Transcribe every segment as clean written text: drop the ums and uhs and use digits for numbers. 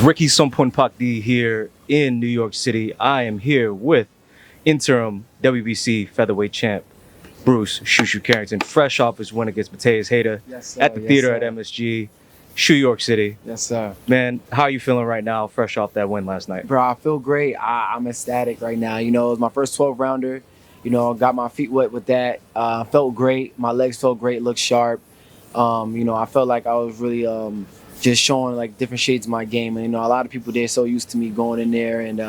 Rikki Soumpholphakdy here in New York City. I am here with interim WBC featherweight champ Bruce Shu Shu Carrington, fresh off his win against Mateus Heita at the theater at MSG, New York City. Yes, sir. Man, how are you feeling right now, fresh off that win last night? Bro, I feel great. I'm ecstatic right now. You know, it was my first 12-rounder. You know, got my feet wet with that. Felt great. My legs felt great, looked sharp. You know, I felt like I was really just showing like different shades of my game. And, you know, a lot of people, they're so used to me going in there and,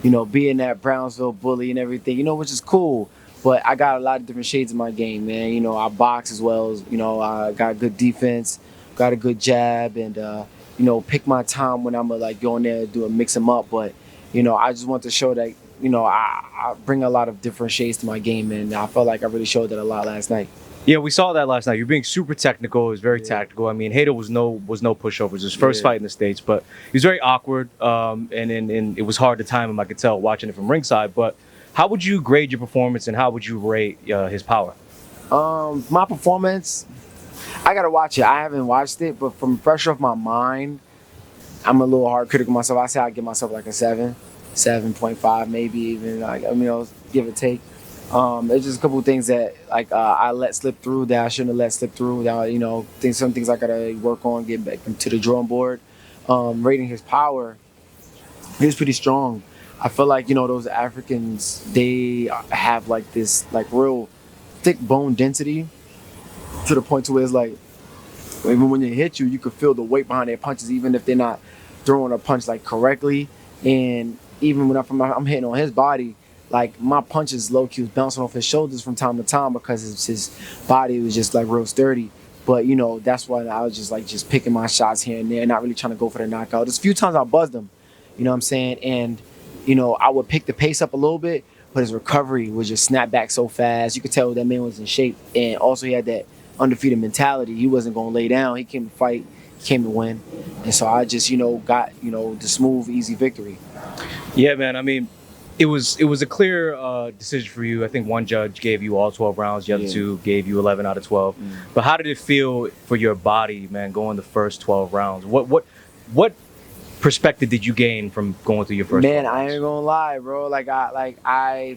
you know, being that Brownsville bully and everything, you know, which is cool. But I got a lot of different shades of my game, man. You know, I box as well as, you know, I got good defense, got a good jab, and, you know, pick my time when I'm going to, like, go in there and mix them up. But, you know, I just want to show that, you know, I bring a lot of different shades to my game, and I felt like I really showed that a lot last night. Yeah, we saw that last night. You're being super technical. It was very tactical. I mean, Heita was no pushovers. It was his first fight in the States, but he was very awkward, and it was hard to time him, I could tell, watching it from ringside. But how would you grade your performance, and how would you rate his power? My performance, I got to watch it. I haven't watched it, but from fresh off my mind, I'm a little hard critical of myself. I say I give myself like a 7.5 maybe even. Like, I mean, I'll give or take. There's just a couple of things that like I let slip through that I shouldn't have let slip through. That, you know, some things I gotta work on, get back to the drawing board. Rating his power, he was pretty strong. I feel like, you know, those Africans, they have like this like real thick bone density to the point to where it's like even when they hit you, you could feel the weight behind their punches, even if they're not throwing a punch like correctly. And even when I'm hitting on his body, like my punches low-key was bouncing off his shoulders from time to time because his body was just like real sturdy. But, you know, that's why I was just picking my shots here and there, not really trying to go for the knockout. There's a few times I buzzed him, you know what I'm saying? And, you know, I would pick the pace up a little bit, but his recovery would just snap back so fast. You could tell that man was in shape. And also he had that undefeated mentality. He wasn't going to lay down. He came to fight. He came to win. And so I just, you know, got, you know, the smooth, easy victory. Yeah, man. I mean, it was a clear decision for you. I think one judge gave you all 12 rounds. The other two gave you 11 out of 12. But how did it feel for your body, man, going the first 12 rounds? What perspective did you gain from going through your first 12 rounds? I ain't gonna lie, bro. I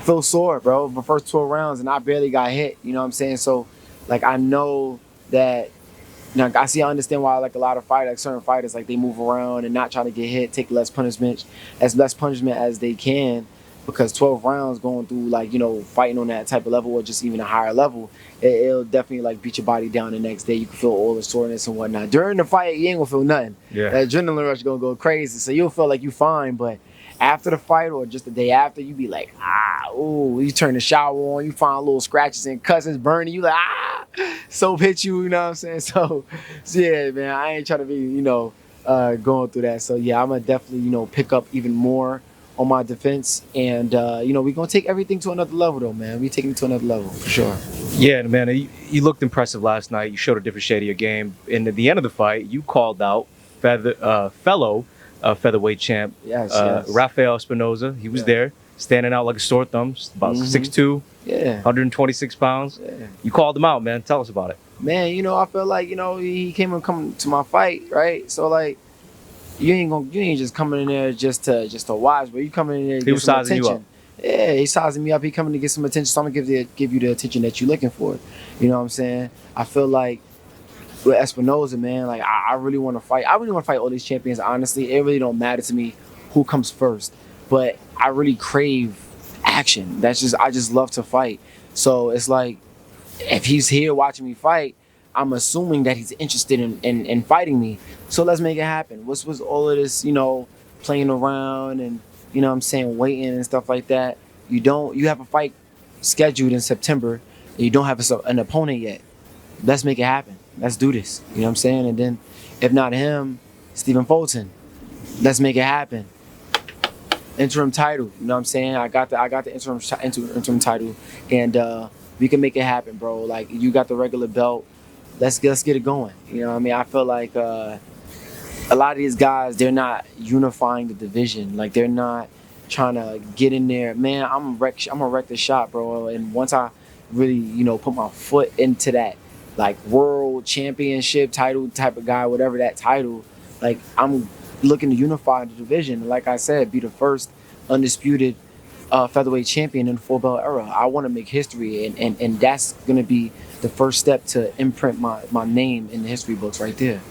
feel sore, bro. The first 12 rounds, and I barely got hit. You know what I'm saying? So, like, I know that. Now, I understand why, like, a lot of fighters, like certain fighters, like, they move around and not try to get hit, take less punishment as they can, because 12 rounds going through, like, you know, fighting on that type of level or just even a higher level, it'll definitely, like, beat your body down the next day. You can feel all the soreness and whatnot. During the fight, you ain't gonna feel nothing. Yeah. That adrenaline rush is gonna go crazy, so you'll feel like you fine, but after the fight or just the day after, you be like, ooh, you turn the shower on, you find little scratches and cuts, it's burning, you like, soap hit you, you know what I'm saying? So yeah, man, I ain't trying to be, you know, going through that. So yeah, I'm gonna definitely, you know, pick up even more on my defense, and you know, we're gonna take everything to another level though, man. We taking it to another level for sure. Yeah, man, you looked impressive last night. You showed a different shade of your game. And at the end of the fight, you called out fellow featherweight champ, Rafael Espinoza. He was there, standing out like a sore thumb, about 6'2", 126 pounds. Yeah. You called him out, man. Tell us about it. Man, you know, I feel like, you know, he come to my fight, right? So like, you ain't just coming in there just to watch, but you coming in there to get some attention. You up. Yeah, he's sizing me up. He coming to get some attention. So I'm gonna give you the attention that you're looking for. You know what I'm saying? I feel like with Espinoza, man, like I really want to fight. I really want to fight all these champions. Honestly, it really don't matter to me who comes first, but I really crave action. I just love to fight. So it's like, if he's here watching me fight, I'm assuming that he's interested in fighting me. So let's make it happen. What's all of this, you know, playing around and, you know what I'm saying, waiting and stuff like that? You have a fight scheduled in September and you don't have an opponent yet. Let's make it happen. Let's do this. You know what I'm saying? And then, if not him, Stephen Fulton. Let's make it happen. Interim title. You know what I'm saying? I got the interim title, and we can make it happen, bro. Like, you got the regular belt. Let's get it going. You know what I mean? I feel like a lot of these guys, they're not unifying the division. Like, they're not trying to get in there. Man, I'm gonna wreck the shot, bro. And once I really, you know, put my foot into that like world championship title type of guy, whatever that title. Like I'm looking to unify the division. Like I said, be the first undisputed featherweight champion in the full belt era. I want to make history, and that's gonna be the first step to imprint my name in the history books right there.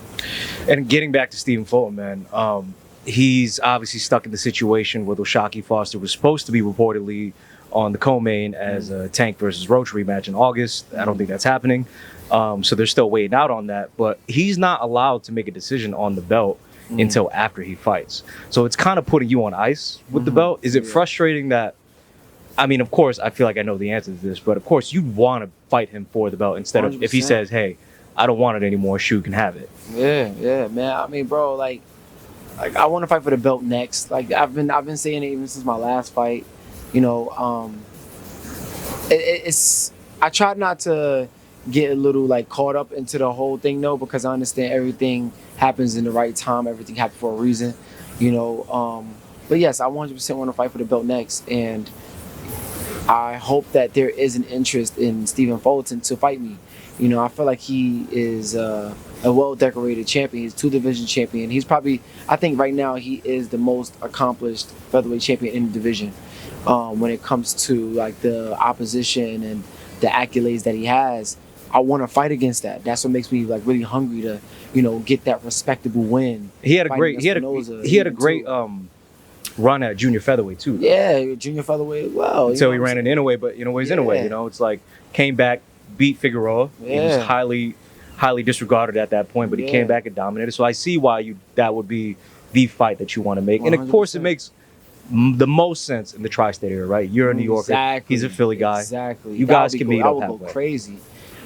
And getting back to Stephen Fulton, man, he's obviously stuck in the situation where O'Shaquie Foster was supposed to be reportedly on the co-main as a Tank versus Roach rematch in August. I don't think that's happening. So they're still waiting out on that. But he's not allowed to make a decision on the belt until after he fights. So it's kind of putting you on ice with the belt. Is it frustrating that, I mean, of course, I feel like I know the answer to this, but of course you'd want to fight him for the belt instead of 100%. If he says, hey, I don't want it anymore, Shu can have it. Yeah, man. I mean, bro, like I want to fight for the belt next. Like I've been saying it even since my last fight. You know, it's I try not to get a little like caught up into the whole thing though, because I understand everything happens in the right time. Everything happens for a reason. You know, but yes, I 100% want to fight for the belt next, and I hope that there is an interest in Stephen Fulton to fight me. You know, I feel like he is a well-decorated champion. He's 2-division champion. He's probably, I think right now, he is the most accomplished featherweight champion in the division. When it comes to like the opposition and the accolades that he has, I want to fight against that. That's what makes me like really hungry to, you know, get that respectable win. He had a great run at junior featherweight too. Yeah, junior featherweight. Well, until he ran an Inoue, but Inoue's Inoue. You know, it's like came back, beat Figueroa. He was highly disregarded at that point, but he came back and dominated. So I see why that would be the fight that you want to make, 100%. And of course it makes the most sense in the tri-state area, right? You're a New Yorker. He's a Philly guy. Exactly. You guys can meet up. That would go crazy.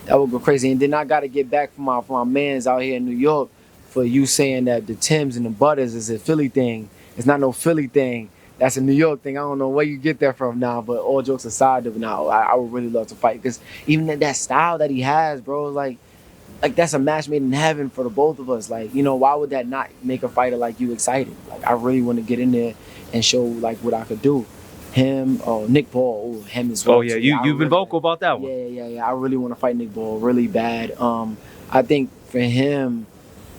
That would go crazy. And then I got to get back from my mans out here in New York for you saying that the Tims and the Butters is a Philly thing. It's not no Philly thing. That's a New York thing. I don't know where you get that from now, but all jokes aside, now I would really love to fight, because even that style that he has, bro, like that's a match made in heaven for the both of us. Like, you know, why would that not make a fighter like you excited? Like, I really want to get in there and show like what I could do. Him, Nick Ball, him as well. Oh yeah, you've been vocal about that one. Yeah. I really want to fight Nick Ball really bad. I think for him,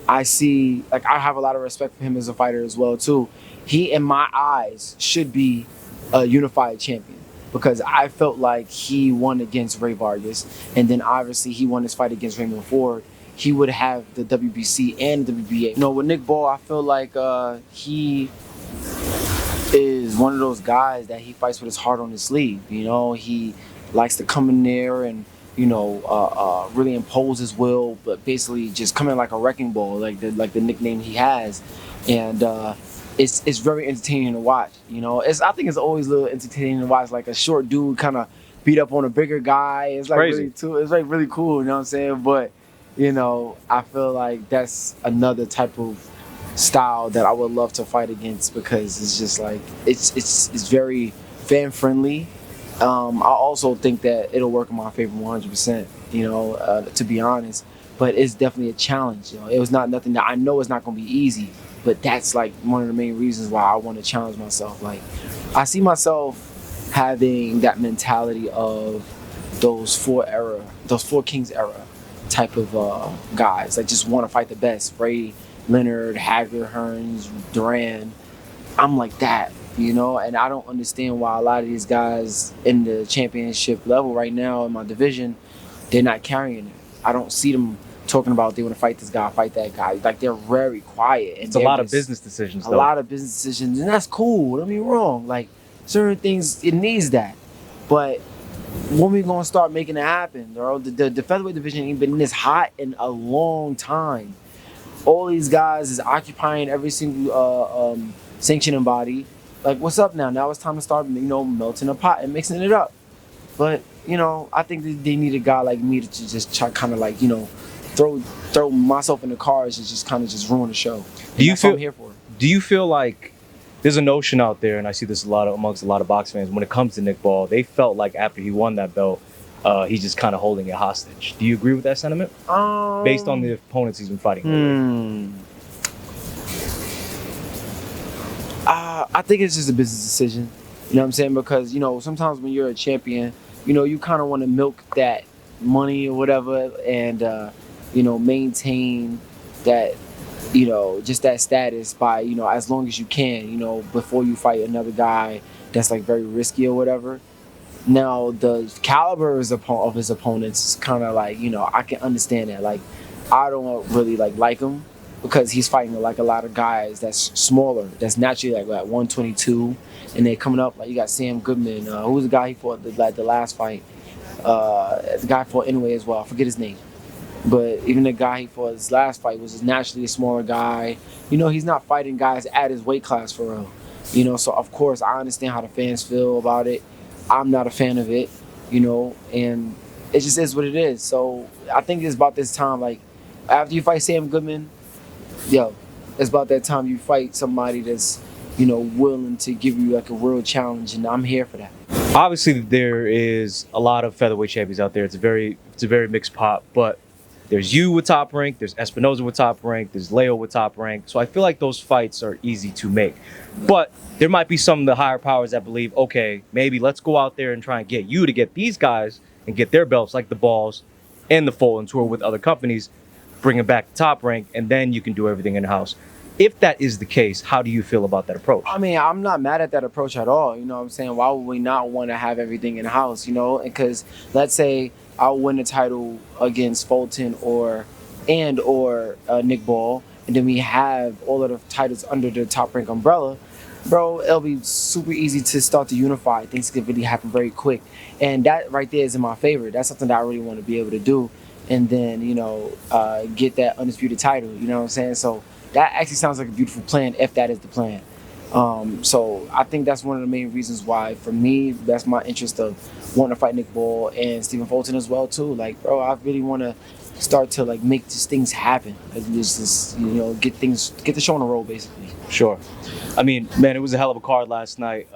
I have a lot of respect for him as a fighter as well too. He, in my eyes, should be a unified champion, because I felt like he won against Ray Vargas, and then obviously he won his fight against Raymond Ford. He would have the WBC and the WBA. You know, with Nick Ball, I feel like he is one of those guys that he fights with his heart on his sleeve. You know, he likes to come in there and, you know, really impose his will, but basically just come in like a wrecking ball, like the nickname he has, and it's very entertaining to watch. You know, I think it's always a little entertaining to watch, like a short dude kind of beat up on a bigger guy. It's like crazy. It's like really cool. You know what I'm saying? But you know, I feel like that's another type of style that I would love to fight against, because it's just like it's very fan friendly. I also think that it'll work in my favor 100%. You know, to be honest, but it's definitely a challenge. You know, it was not nothing that I know it's not going to be easy, but that's like one of the main reasons why I want to challenge myself. Like, I see myself having that mentality of those four Kings era type of guys that just want to fight the best. Ray, Leonard, Hagler, Hearns, Duran. I'm like that, you know, and I don't understand why a lot of these guys in the championship level right now in my division, they're not carrying it. I don't see them talking about they want to fight this guy, fight that guy. Like, they're very quiet. And it's a lot of business decisions, though. A lot of business decisions, and that's cool. Don't get me wrong. Like, certain things, it needs that. But when we gonna start making it happen, bro? The featherweight division ain't been this hot in a long time. All these guys is occupying every single sanctioning body. Like, what's up now? Now it's time to start, you know, melting a pot and mixing it up. But, you know, I think that they need a guy like me to just try kind of like, you know, throw myself in the cars and just kind of just ruin the show. Do you feel what I'm here for? Do you feel like there's a notion out there, and I see this amongst a lot of box fans, when it comes to Nick Ball, they felt like after he won that belt, he's just kind of holding it hostage. Do you agree with that sentiment? Based on the opponents he's been fighting? I think it's just a business decision. You know what I'm saying? Because, you know, sometimes when you're a champion, you know, you kind of want to milk that money or whatever, and maintain that, just that status by, as long as you can, before you fight another guy that's like very risky or whatever. Now the caliber of his opponents is kind of like, I can understand that. Like, I don't really like him because he's fighting like a lot of guys that's smaller, that's naturally like 122, and they're coming up like you got Sam Goodman. Who was the guy he fought the last fight? The guy fought anyway as well. I forget his name. But even the guy he fought his last fight was naturally a smaller guy. He's not fighting guys at his weight class for real. So of course I understand how the fans feel about it. I'm not a fan of it, and it just is what it is. So I think it's about this time, like after you fight Sam Goodman, it's about that time you fight somebody that's, willing to give you like a real challenge, and I'm here for that. Obviously, there is a lot of featherweight champions out there. It's a very mixed pot, but there's you with Top Rank, there's Espinoza with Top Rank, there's Leo with Top Rank. So I feel like those fights are easy to make. But there might be some of the higher powers that believe, okay, maybe let's go out there and try and get you to get these guys and get their belts, like the Balls and the Fultons, who are with other companies, bring it back to Top Rank, and then you can do everything in-house. If that is the case, how do you feel about that approach? I mean, I'm not mad at that approach at all. You know what I'm saying? Why would we not want to have everything in-house, Because let's say I'll win the title against Fulton or Nick Ball, and then we have all of the titles under the Top Rank umbrella. Bro, it'll be super easy to start to unify. Things can really happen very quick. And that right there is in my favor. That's something that I really want to be able to do. And then, get that undisputed title. You know what I'm saying? So that actually sounds like a beautiful plan if that is the plan. So I think that's one of the main reasons why, for me, that's my interest of wanting to fight Nick Ball and Stephen Fulton as well, too. Like, bro, I really want to start to like make these things happen. Like, just get the show on the road, basically. Sure. I mean, man, it was a hell of a card last night.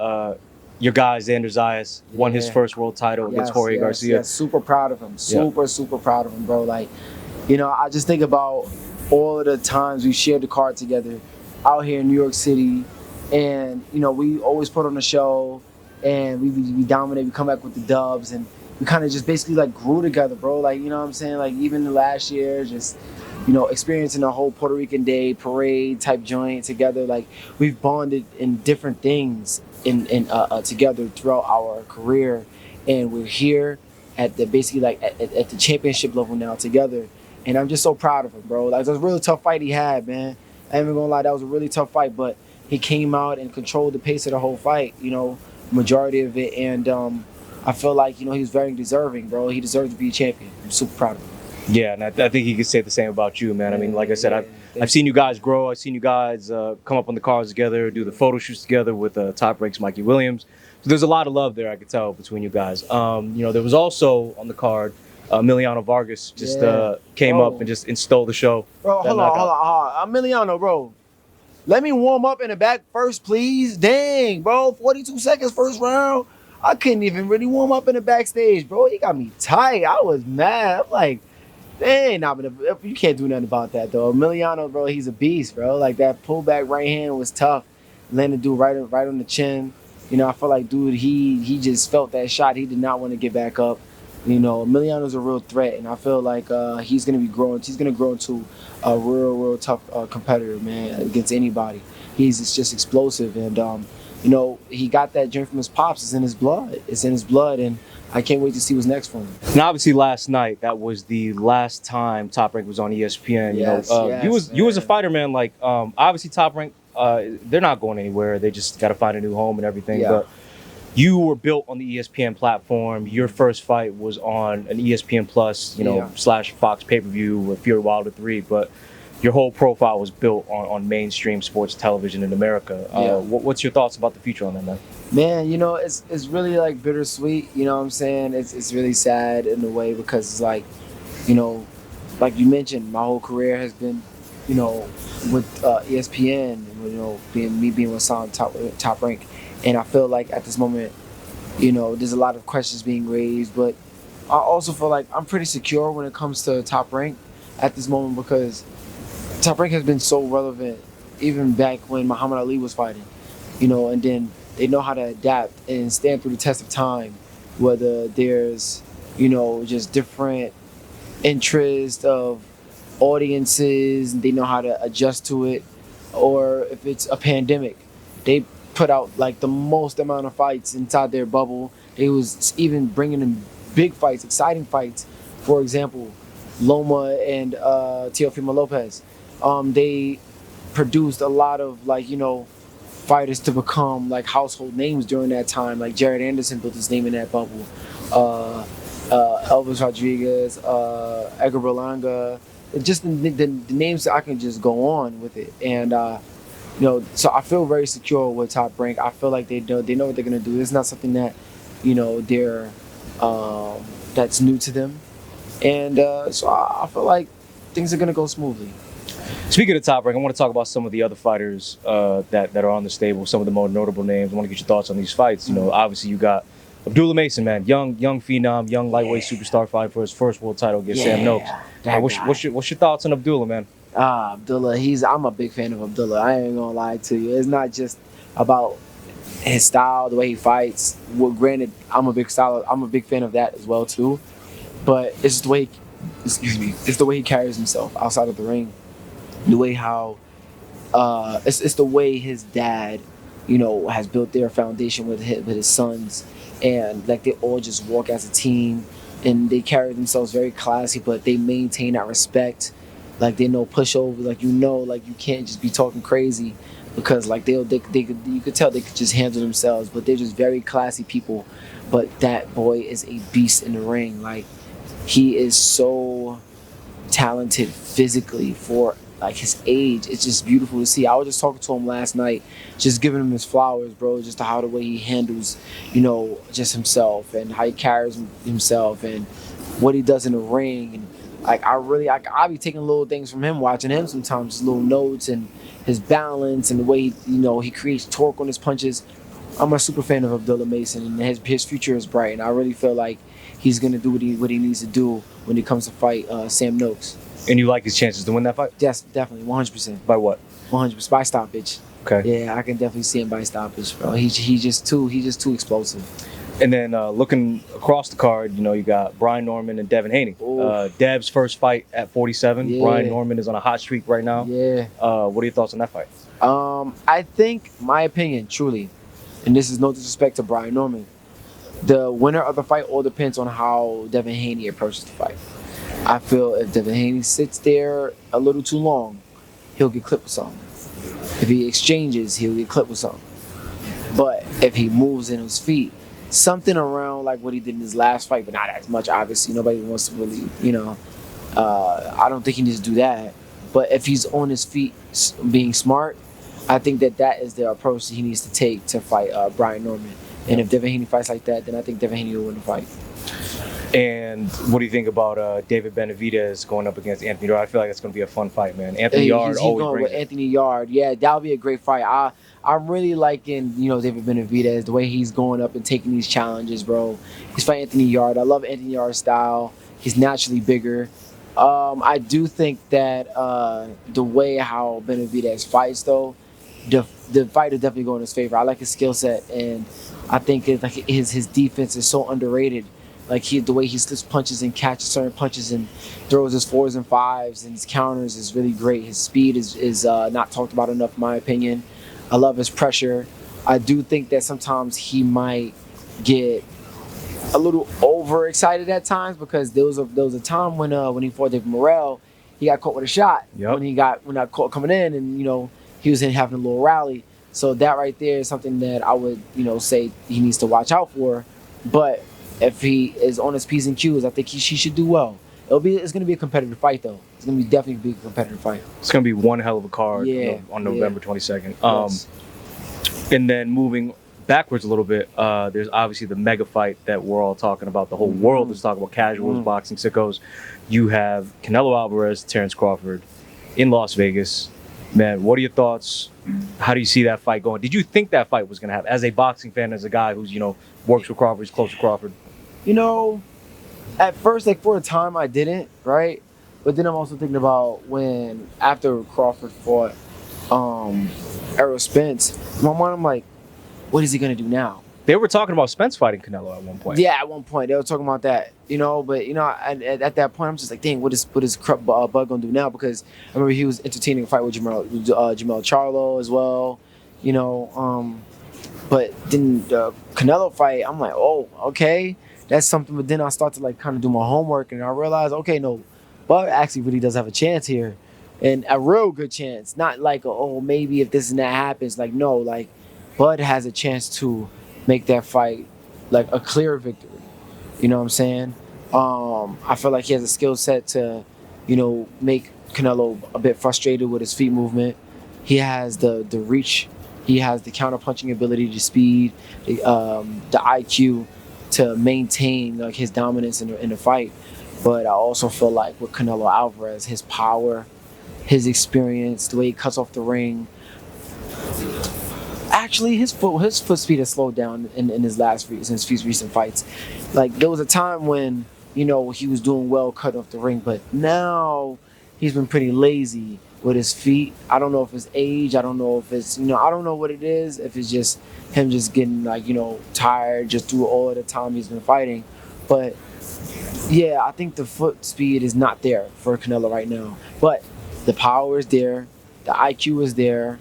Your guy, Xander Zayas, won his first world title against Jorge Garcia. Yes, super proud of him. Super proud of him, bro. Like, I just think about all of the times we shared the card together out here in New York City. And, we always put on the show, and we dominate, we come back with the dubs, and we kind of just basically, like, grew together, bro. Like, you know what I'm saying? Like, even the last year, just, experiencing the whole Puerto Rican Day parade type joint together. Like, we've bonded in different things together throughout our career, and we're here at the basically like at the championship level now together. And I'm just so proud of him, bro. Like, it was a really tough fight he had, man. I ain't even gonna lie, that was a really tough fight, but he came out and controlled the pace of the whole fight, majority of it. And I feel like, he was very deserving, bro. He deserved to be a champion. I'm super proud of him. Yeah, and I think he could say the same about you, man. I mean, like I said, I've seen you guys grow. I've seen you guys come up on the cards together, do the photo shoots together with Top Rank's Mikey Williams. So there's a lot of love there, I could tell, between you guys. There was also on the card, Emiliano Vargas just came up and just stole the show. Bro, hold on. Emiliano, bro. Let me warm up in the back first, please. Dang, bro. 42 seconds first round. I couldn't even really warm up in the backstage, bro. He got me tight. I was mad. I'm like, dang, you can't do nothing about that, though. Emiliano, bro, he's a beast, bro. Like, that pullback right hand was tough. Landed dude right on the chin. I feel like, dude, he just felt that shot. He did not want to get back up. Emiliano's a real threat, and I feel like he's going to be growing. He's going to grow into a real tough competitor, man, against anybody. He's just explosive, and he got that joint from his pops. It's in his blood, and I can't wait to see what's next for him. And obviously, last night that was the last time Top Rank was on ESPN. You as a fighter, man. Like, obviously, Top Rank, they're not going anywhere. They just got to find a new home and everything. Yeah. But you were built on the ESPN platform. Your first fight was on an ESPN Plus, / Fox pay-per-view with Fury Wilder 3. But your whole profile was built on mainstream sports television in America. What's your thoughts about the future on that, man? Man, it's really like bittersweet. You know what I'm saying? It's really sad in a way because it's like, like you mentioned, my whole career has been, with ESPN, and being with Top Rank. And I feel like at this moment, there's a lot of questions being raised, but I also feel like I'm pretty secure when it comes to Top Rank at this moment because Top Rank has been so relevant even back when Muhammad Ali was fighting, and then they know how to adapt and stand through the test of time, whether there's, just different interest of audiences, and they know how to adjust to it. Or if it's a pandemic, they put out like the most amount of fights inside their bubble. They was even bringing in big fights, exciting fights. For example, Loma and Teofimo Lopez. They produced a lot of fighters to become like household names during that time. Like Jared Anderson built his name in that bubble. Elvis Rodriguez, Edgar Berlanga, just the names that I can just go on with it. And so I feel very secure with Top Rank. I feel like they know what they're gonna do. It's not something that they're that's new to them, and so I feel like things are gonna go smoothly. Speaking of Top Rank, I want to talk about some of the other fighters that are on the stable, some of the more notable names. I want to get your thoughts on these fights. Obviously you got Abdullah Mason, man, young phenom, young lightweight superstar fighting for his first world title against Sam Noakes. What's your thoughts on Abdullah, man? Abdullah, I'm a big fan of Abdullah. I ain't gonna lie to you. It's not just about his style, the way he fights. Well, granted, I'm a big fan of that as well too. But it's the way, it's the way he carries himself outside of the ring. The way it's the way his dad, has built their foundation with his sons, and like they all just walk as a team, and they carry themselves very classy, but they maintain that respect. Like they know pushover, like you can't just be talking crazy, because like you could tell they could just handle themselves, but they're just very classy people. But that boy is a beast in the ring. Like he is so talented physically for like his age. It's just beautiful to see. I was just talking to him last night, just giving him his flowers, bro. Just how the way he handles, just himself, and how he carries himself, and what he does in the ring. And like I be taking little things from him, watching him sometimes, just little notes, and his balance, and the way he creates torque on his punches. I'm a super fan of Abdullah Mason, and his future is bright, and I really feel like he's gonna do what he needs to do when he comes to fight Sam Noakes. And you like his chances to win that fight? Yes, definitely, 100%. By what? 100% by stoppage. Okay. Yeah, I can definitely see him by stoppage, bro. He's just too explosive. And then looking across the card, you got Brian Norman and Devin Haney. Dev's first fight at 47. Yeah. Brian Norman is on a hot streak right now. Yeah. What are your thoughts on that fight? I think, my opinion, truly, and this is no disrespect to Brian Norman, the winner of the fight all depends on how Devin Haney approaches the fight. I feel if Devin Haney sits there a little too long, he'll get clipped with something. If he exchanges, he'll get clipped with something. But if he moves in his feet, something around like what he did in his last fight, but not as much, obviously. Nobody wants to really, I don't think he needs to do that. But if he's on his feet being smart, I think that is the approach that he needs to take to fight Brian Norman. And if Devin Haney fights like that, then I think Devin Haney will win the fight. And what do you think about David Benavidez going up against Anthony Yard? I feel like it's going to be a fun fight, man. Anthony Yard he's always going brings with Anthony Yard. Yeah, that'll be a great fight. I'm really liking, David Benavidez, the way he's going up and taking these challenges, bro. He's fighting Anthony Yard. I love Anthony Yard's style. He's naturally bigger. I do think that the way how Benavidez fights, though, the fight is definitely going in his favor. I like his skill set, and I think his defense is so underrated. Like the way he slips punches and catches certain punches and throws his 4s and 5s and his counters is really great. His speed is not talked about enough, in my opinion. I love his pressure. I do think that sometimes he might get a little overexcited at times, because there was a time when he fought David Morrell, he got caught with a shot. Yep. When he got caught coming in, and he was in having a little rally. So that right there is something that I would say he needs to watch out for. But if he is on his P's and Q's, I think he should do well. It's going to be a competitive fight, though. It's going to be definitely a competitive fight. It's going to be one hell of a card on November 22nd. Yes. And then moving backwards a little bit, there's obviously the mega fight that we're all talking about. The whole world is talking about, casuals, boxing sickos. You have Canelo Alvarez, Terrence Crawford in Las Vegas. Man, what are your thoughts? How do you see that fight going? Did you think that fight was going to happen? As a boxing fan, as a guy who's, works with Crawford, is close to Crawford. At first, like for a time, I didn't, right? But then I'm also thinking about after Crawford fought Errol Spence, in my mind, I'm like, what is he going to do now? They were talking about Spence fighting Canelo at one point. Yeah, at one point they were talking about that, but at that point I'm just like, dang, what is Bud gonna do now? Because I remember he was entertaining a fight with Jamel Charlo as well, but then the Canelo fight, I'm like, oh, okay, that's something. But then I start to like kind of do my homework, and I realized, okay, no, Bud actually really does have a chance here, and a real good chance. Not like, oh, maybe if this and that happens. Like, no, like Bud has a chance to make that fight like a clear victory. You know what I'm saying? I feel like he has a skill set to, make Canelo a bit frustrated with his feet movement. He has the reach. He has the counter-punching ability, the speed, the IQ to maintain like his dominance in the fight. But I also feel like with Canelo Alvarez, his power, his experience, the way he cuts off the ring. Actually, his foot speed has slowed down in his recent fights. Like there was a time when he was doing well cutting off the ring, but now he's been pretty lazy with his feet. I don't know if it's age. I don't know if it's I don't know what it is. If it's just him just getting like tired just through all of the time he's been fighting, but yeah, I think the foot speed is not there for Canelo right now. But the power is there, the IQ is there.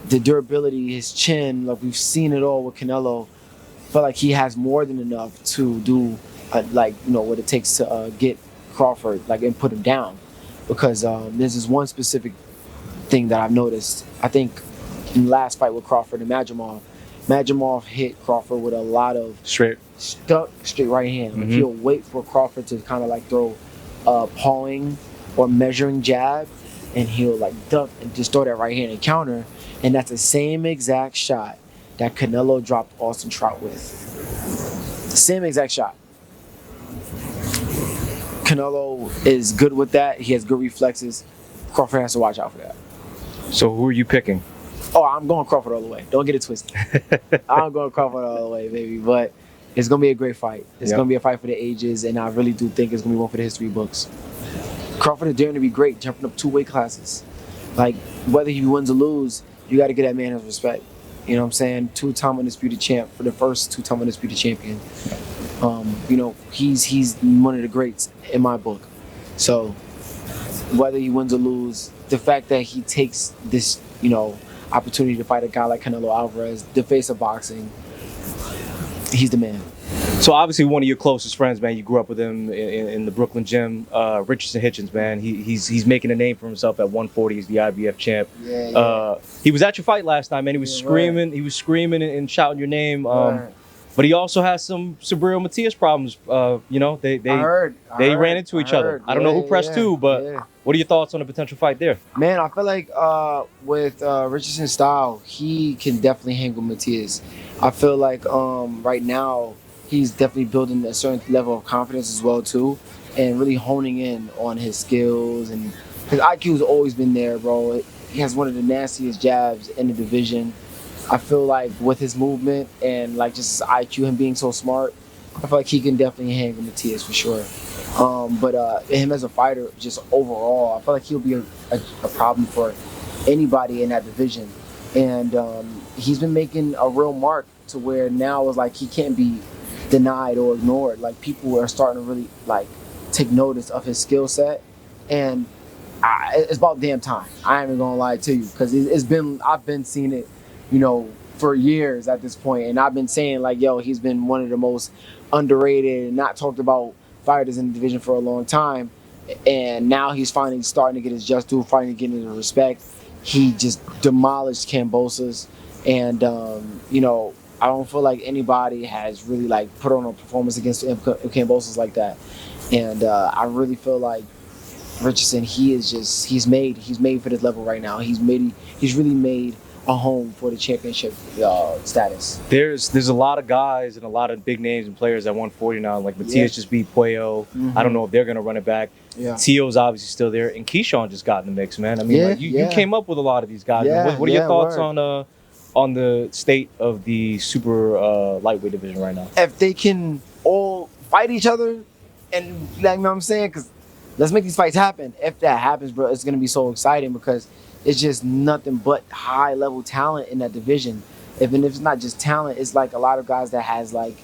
The durability, his chin, like we've seen it all with Canelo. I feel like he has more than enough to do, what it takes to get Crawford, and put him down. Because there's this one specific thing that I've noticed. I think in the last fight with Crawford and Madrimov hit Crawford with a lot of straight right hand. Mm-hmm. Like he'll wait for Crawford to kind of throw a pawing or measuring jab, and he'll duck and just throw that right hand and counter. And that's the same exact shot that Canelo dropped Austin Trout with. The same exact shot. Canelo is good with that. He has good reflexes. Crawford has to watch out for that. So who are you picking? Oh, I'm going Crawford all the way. Don't get it twisted. I'm going Crawford all the way, baby. But it's going to be a great fight. It's going to be a fight for the ages, and I really do think it's going to be one for the history books. Crawford is daring to be great, jumping up 2 weight classes. Whether he wins or lose, you got to get that man his respect. You know what I'm saying? 2-time undisputed champ, for the first 2-time undisputed champion. He's one of the greats in my book. So whether he wins or lose, the fact that he takes this, opportunity to fight a guy like Canelo Alvarez, the face of boxing, he's the man. So obviously one of your closest friends, man, you grew up with him in the Brooklyn gym, Richardson Hitchens, man. He's making a name for himself at 140. He's the IBF champ. Yeah. He was at your fight last night, man. He was screaming. Right. He was screaming and shouting your name. Right. But he also has some real Mateus problems. They ran into each other. I don't know who pressed who, but what are your thoughts on the potential fight there? Man, I feel like with Richardson's style, he can definitely hang with Mateus. I feel like right now he's definitely building a certain level of confidence as well too, and really honing in on his skills, and his IQ's always been there, bro. He has one of the nastiest jabs in the division. I feel like with his movement and just his IQ, him being so smart, I feel like he can definitely hang with Mateus for sure. But him as a fighter, just overall, I feel like he'll be a problem for anybody in that division. And he's been making a real mark to where now it's he can't be denied or ignored. People are starting to really take notice of his skill set, and it's about damn time. I ain't even gonna lie to you, because I've been seeing it, for years at this point, and I've been saying he's been one of the most underrated and not talked about fighters in the division for a long time, and now he's finally starting to get his just due, finally getting his respect. He just demolished Kambosos, and I don't feel like anybody has really put on a performance against Kambosos like that. And I really feel like Richardson, he's made for this level right now. He's really made a home for the championship status. There's a lot of guys and a lot of big names and players at 140 now. Matias just beat Puello. Mm-hmm. I don't know if they're gonna run it back. Yeah. Tio's obviously still there, and Keyshawn just got in the mix, man. I mean, you came up with a lot of these guys. Yeah, what are your thoughts on the state of the super lightweight division right now? If they can all fight each other, and you know what I'm saying, because let's make these fights happen. If that happens, bro, it's gonna be so exciting, because it's just nothing but high-level talent in that division. even if it's not just talent, it's like a lot of guys that has like,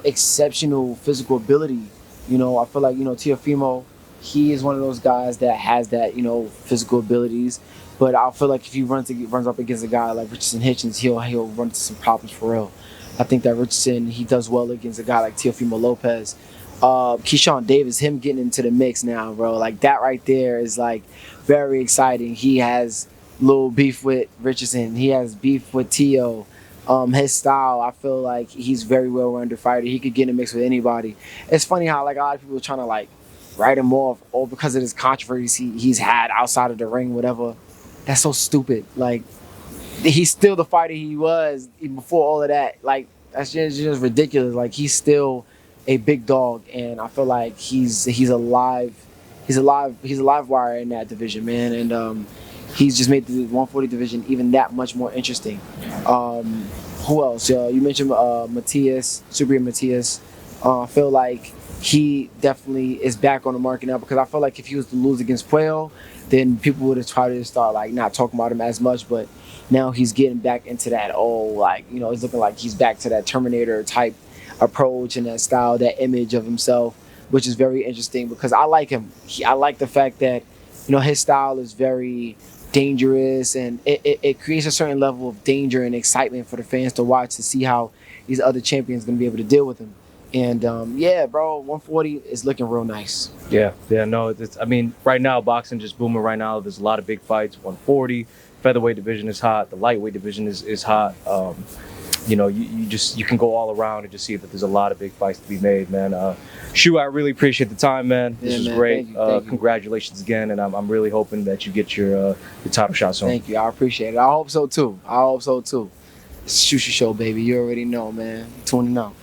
exceptional physical ability. I feel like, Teofimo, he is one of those guys that has that, physical abilities. But I feel like if he runs up against a guy like Richardson Hitchens, he'll run into some problems for real. I think that Richardson, he does well against a guy like Teofimo Lopez. Keyshawn Davis, him getting into the mix now, bro. Like that right there is like very exciting. He has little beef with Richardson. He has beef with Teo. His style, I feel like he's very well-rounded fighter. He could get in a mix with anybody. It's funny how like a lot of people are trying to like write him off all because of this controversy he's had outside of the ring, whatever. That's so stupid. Like he's still the fighter he was even before all of that. Like that's just ridiculous. Like he's still a big dog, and I feel like he's alive. He's a live wire in that division, man. And he's just made the 140 division even that much more interesting. Who else? You mentioned Mateus, Subriel Mateus. I feel like he definitely is back on the market now because I feel like if he was to lose against Puello, then people would have tried to start like not talking about him as much. But now he's getting back into that he's looking like he's back to that Terminator type approach and that style, that image of himself, which is very interesting because I like him. I like the fact that his style is very dangerous, and it creates a certain level of danger and excitement for the fans to watch to see how these other champions going to be able to deal with him. And yeah, bro, 140 is looking real nice. Yeah, no, I mean, right now boxing just booming. Right now, there's a lot of big fights. 140, featherweight division is hot. The lightweight division is hot. You can go all around and just see that there's a lot of big fights to be made, man. Shu, I really appreciate the time, man. This was great. Thank you. Congratulations again, and I'm really hoping that you get your title shot soon. Thank you. I appreciate it. I hope so too. Shu Shu Show, baby. You already know, man. Tuning up.